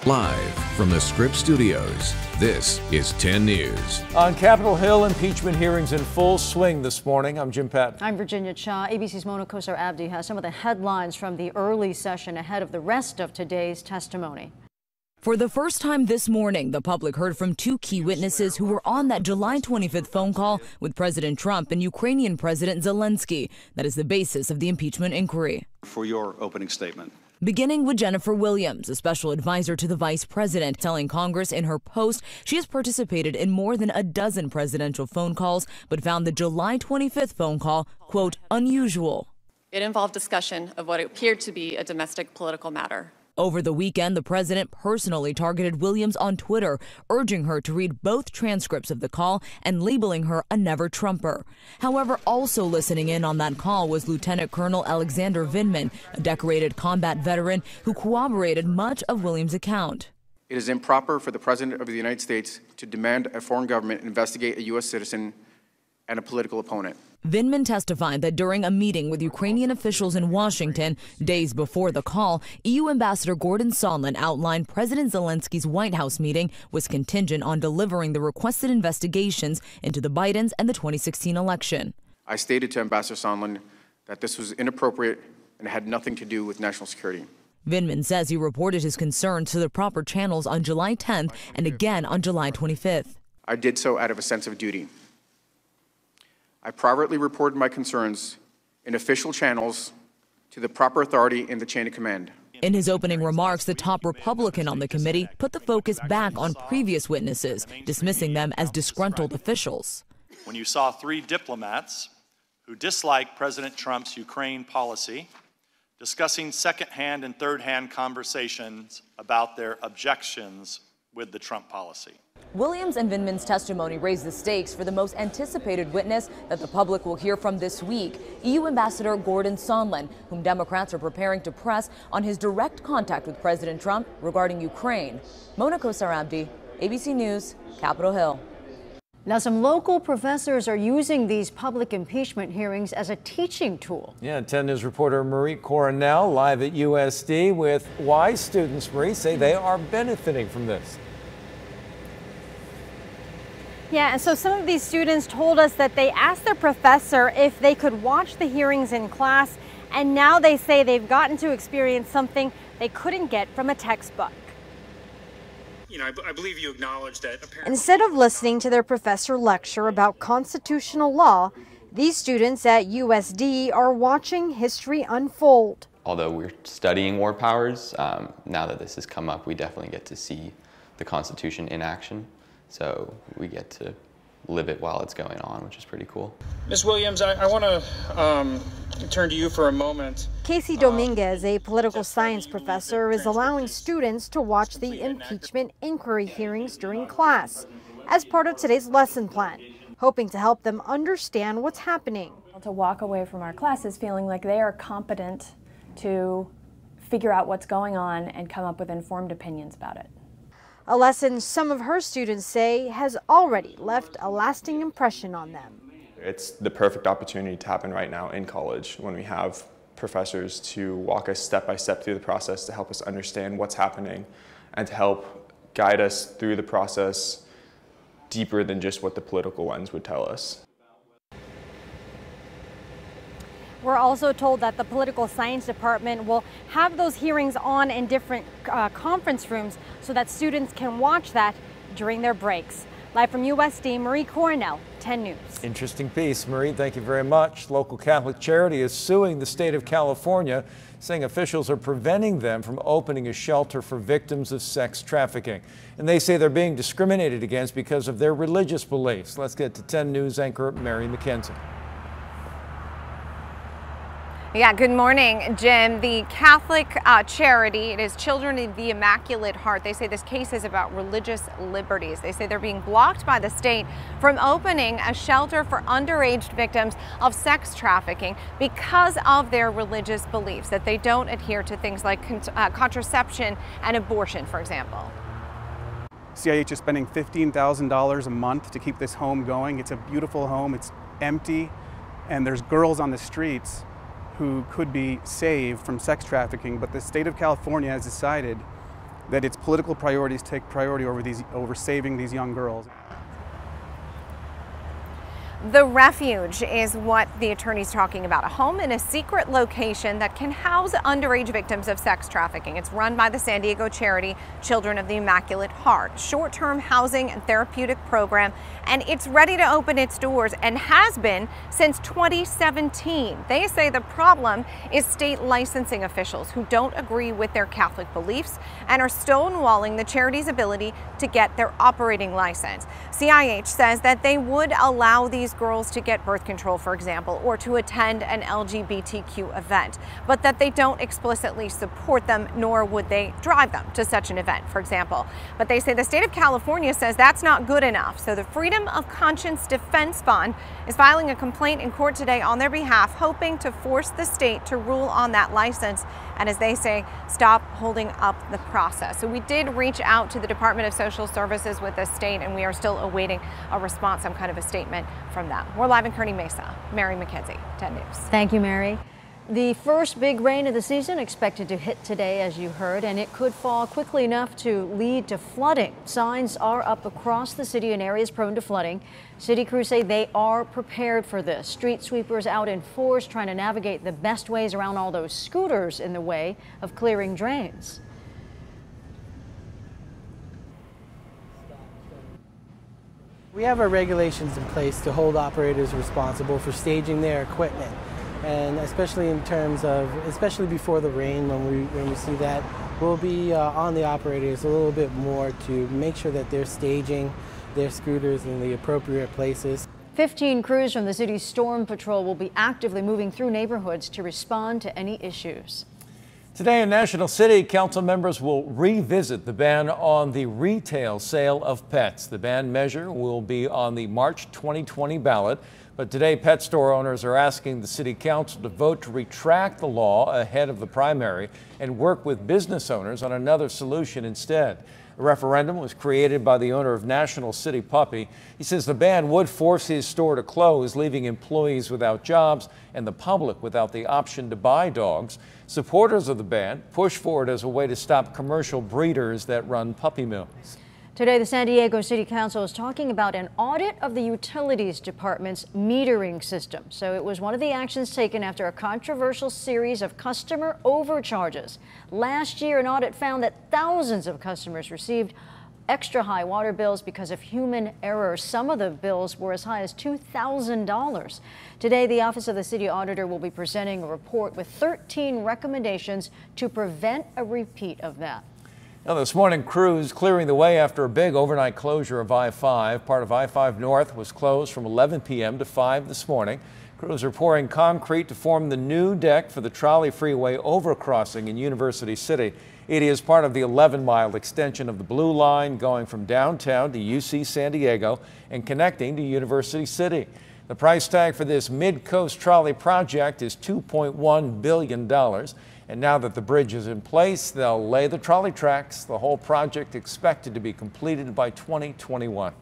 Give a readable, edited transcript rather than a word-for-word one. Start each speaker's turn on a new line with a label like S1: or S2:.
S1: Live from the Scripps Studios, this is 10 News.
S2: On Capitol Hill, impeachment hearings in full swing this morning. I'm Jim Patton.
S3: I'm Virginia Cha. ABC's Mona Kosar Abdi has some of the headlines from the early session ahead of the rest of today's testimony.
S4: For the first time this morning, the public heard from two key witnesses who were on that July 25th phone call with President Trump and Ukrainian President Zelensky. That is the basis of the impeachment inquiry.
S5: For your opening statement.
S4: Beginning with Jennifer Williams, a special advisor to the vice president, telling Congress in her post she has participated in more than a dozen presidential phone calls, but found the July 25th phone call, quote, unusual.
S6: It involved discussion of what appeared to be a domestic political matter.
S4: Over the weekend, the president personally targeted Williams on Twitter, urging her to read both transcripts of the call and labeling her a never-Trumper. However, also listening in on that call was Lieutenant Colonel Alexander Vindman, a decorated combat veteran who corroborated much of Williams' account.
S7: It is improper for the President of the United States to demand a foreign government investigate a U.S. citizen and a political opponent.
S4: Vindman testified that during a meeting with Ukrainian officials in Washington days before the call, EU Ambassador Gordon Sondland outlined President Zelensky's White House meeting was contingent on delivering the requested investigations into the Bidens and the 2016 election.
S7: I stated to Ambassador Sondland that this was inappropriate and had nothing to do with national security.
S4: Vindman says he reported his concerns to the proper channels on July 10th and again on July 25th.
S7: I did so out of a sense of duty. I privately reported my concerns in official channels to the proper authority in the chain of command.
S4: In his opening remarks, the top Republican on the committee put the focus back on previous witnesses, dismissing them as disgruntled officials.
S8: When you saw three diplomats who dislike President Trump's Ukraine policy, discussing second-hand and third-hand conversations about their objections with the Trump policy.
S4: Williams and Vindman's testimony raised the stakes for the most anticipated witness that the public will hear from this week, EU Ambassador Gordon Sondland, whom Democrats are preparing to press on his direct contact with President Trump regarding Ukraine. Mona Kosar Abdi, ABC News, Capitol Hill.
S3: Now, some local professors are using these public impeachment hearings as a teaching tool.
S2: Yeah, 10 News reporter Marie Coronel live at USD with why students, Marie, say they are benefiting from this.
S9: Yeah, and so some of these students told us that they asked their professor if they could watch the hearings in class, and now they say they've gotten to experience something they couldn't get from a textbook.
S10: You know, I believe you acknowledge that
S9: Instead of listening to their professor lecture about constitutional law, these students at USD are watching history unfold.
S11: Although we're studying war powers, now that this has come up, we definitely get to see the Constitution in action. So we get to live it while it's going on, which is pretty cool.
S10: Ms. Williams, I want to turn to you for a moment.
S9: Casey Dominguez, a political science professor, is allowing students to watch the impeachment inquiry hearings during class as part of today's lesson plan, hoping to help them understand what's happening.
S12: To walk away from our classes feeling like they are competent to figure out what's going on and come up with informed opinions about it.
S9: A lesson some of her students say has already left a lasting impression on them.
S13: It's the perfect opportunity to happen right now in college when we have professors to walk us step by step through the process to help us understand what's happening and to help guide us through the process deeper than just what the political lens would tell us.
S9: We're also told that the political science department will have those hearings on in different conference rooms so that students can watch that during their breaks. Live from USD, Marie Coronel, 10 News.
S2: Interesting piece, Marie. Thank you very much. Local Catholic Charity is suing the state of California, saying officials are preventing them from opening a shelter for victims of sex trafficking. And they say they're being discriminated against because of their religious beliefs. Let's get to 10 News anchor Mary McKenzie.
S14: Yeah, good morning, Jim. The Catholic charity, it is Children of the Immaculate Heart. They say this case is about religious liberties. They say they're being blocked by the state from opening a shelter for underage victims of sex trafficking because of their religious beliefs, that they don't adhere to things like contraception and abortion, for example.
S15: CIH is spending $15,000 a month to keep this home going. It's a beautiful home, it's empty, and there's girls on the streets who could be saved from sex trafficking, but the state of California has decided that its political priorities take priority over saving these young girls.
S14: The Refuge is what the attorney's talking about, a home in a secret location that can house underage victims of sex trafficking. It's run by the San Diego charity Children of the Immaculate Heart, short-term housing and therapeutic program, and it's ready to open its doors and has been since 2017. They say the problem is state licensing officials who don't agree with their Catholic beliefs and are stonewalling the charity's ability to get their operating license. CIH says that they would allow these girls to get birth control, for example, or to attend an LGBTQ event, but that they don't explicitly support them, nor would they drive them to such an event, for example. But they say the state of California says that's not good enough. So the Freedom of Conscience Defense Fund is filing a complaint in court today on their behalf, hoping to force the state to rule on that license and, as they say, stop holding up the process. So we did reach out to the Department of Social Services with the state, and we are still awaiting a response, some kind of a statement from them. We're live in Kearney Mesa. Mary McKenzie, 10 News.
S3: Thank you, Mary. The first big rain of the season expected to hit today, as you heard, and it could fall quickly enough to lead to flooding. Signs are up across the city in areas prone to flooding. City crews say they are prepared for this. Street sweepers out in force trying to navigate the best ways around all those scooters in the way of clearing drains.
S5: We have our regulations in place to hold operators responsible for staging their equipment. And especially in terms of, especially before the rain, when we see that, we'll be on the operators a little bit more to make sure that they're staging their scooters in the appropriate places.
S3: 15 crews from the city's storm patrol will be actively moving through neighborhoods to respond to any issues.
S2: Today in National City, council members will revisit the ban on the retail sale of pets. The ban measure will be on the March 2020 ballot. But today, pet store owners are asking the city council to vote to retract the law ahead of the primary and work with business owners on another solution instead. A referendum was created by the owner of National City Puppy. He says the ban would force his store to close, leaving employees without jobs and the public without the option to buy dogs. Supporters of the ban push for it as a way to stop commercial breeders that run puppy mills.
S3: Today, the San Diego City Council is talking about an audit of the Utilities Department's metering system. So it was one of the actions taken after a controversial series of customer overcharges. Last year, an audit found that thousands of customers received extra high water bills because of human error. Some of the bills were as high as $2,000. Today, the Office of the City Auditor will be presenting a report with 13 recommendations to prevent a repeat of that.
S2: Now, this morning, crews clearing the way after a big overnight closure of I-5. Part of I-5 North was closed from 11 p.m. to 5 this morning. Crews are pouring concrete to form the new deck for the Trolley Freeway overcrossing in University City. It is part of the 11-mile extension of the Blue Line going from downtown to UC San Diego and connecting to University City. The price tag for this Mid-Coast Trolley project is $2.1 billion. And now that the bridge is in place, they'll lay the trolley tracks. The whole project expected to be completed by 2021.